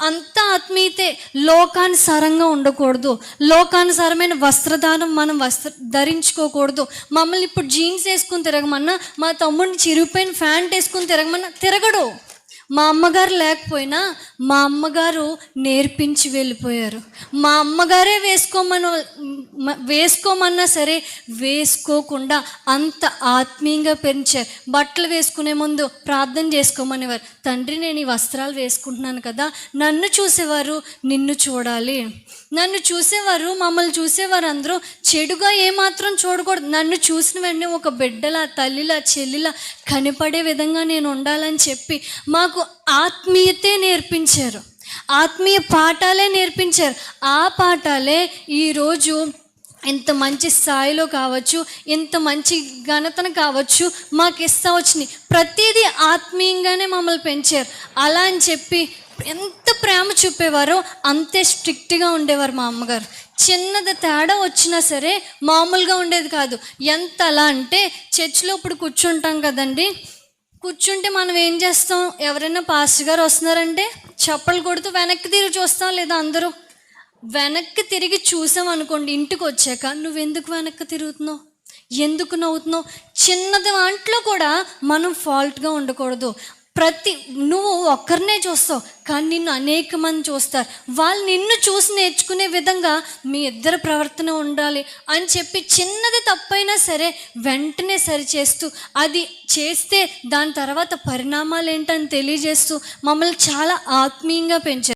అంత ఆత్మీయతే. లోకానుసారంగా ఉండకూడదు, లోకానుసారమైన వస్త్రదానం మనం ధరించుకోకూడదు. మమ్మల్ని ఇప్పుడు జీన్స్ వేసుకుని తిరగమన్నా, మా తమ్ముడిని చిరిగిపోయిన ప్యాంట్ వేసుకుని తిరగమన్నా తిరగడు. మా అమ్మగారు లేకపోయినా మా అమ్మగారు నేర్పించి వెళ్ళిపోయారు. మా అమ్మగారే వేసుకోమన్నా సరే వేసుకోకుండా అంత ఆత్మీయంగా పెంచారు. బట్టలు వేసుకునే ముందు ప్రార్థన చేసుకోమనేవారు. తండ్రి, నేను ఈ వస్త్రాలు వేసుకుంటున్నాను కదా, నన్ను చూసేవారు నిన్ను చూడాలి. నన్ను చూసేవారు, మమ్మల్ని చూసేవారు అందరూ చెడుగా ఏమాత్రం చూడకూడదు. నన్ను చూసిన వెంటనే ఒక బిడ్డలా, తల్లిలా, చెల్లిలా కనపడే విధంగా నేను ఉండాలని చెప్పి మాకు ఆత్మీయతే నేర్పించారు. ఆత్మీయ పాఠాలే నేర్పించారు. ఆ పాఠాలే ఈరోజు ఇంత మంచి స్థాయిలో కావచ్చు, ఇంత మంచి ఘనతను కావచ్చు మాకు ఇస్తా వచ్చినాయి. ప్రతిదీ ఆత్మీయంగానే మమ్మల్ని పెంచారు. అలా అని చెప్పి ఎంత ప్రేమ చూపేవారో అంతే స్ట్రిక్ట్గా ఉండేవారు మా అమ్మగారు. చిన్నది తేడా వచ్చినా సరే మామూలుగా ఉండేది కాదు. ఎంత అలా అంటే, చర్చిలో ఇప్పుడు కూర్చుంటాం కదండి, కూర్చుంటే మనం ఏం చేస్తాం, ఎవరైనా పాస్టర్ గారు వస్తున్నారంటే చప్పలు కొడుతూ వెనక్కి తిరిగి చూస్తాం లేదా? అందరూ వెనక్కి తిరిగి చూసాం అనుకోండి, ఇంటికి వచ్చాక నువ్వెందుకు వెనక్కి తిరుగుతున్నావు, ఎందుకు నవ్వుతున్నావు? చిన్నది దాంట్లో కూడా మనం ఫాల్ట్గా ఉండకూడదు. నువ్వు ఒక్కరినే చూస్తావు, కానీ నిన్ను అనేక మంది చూస్తారు. వాళ్ళు నిన్ను చూసి నేర్చుకునే విధంగా మీ ఇద్దరు ప్రవర్తన ఉండాలి అని చెప్పి చిన్నది తప్పైనా సరే వెంటనే సరిచేస్తూ, అది చేస్తే దాని తర్వాత పరిణామాలు ఏంటని తెలియజేస్తూ మమ్మల్ని చాలా ఆత్మీయంగా పెంచారు.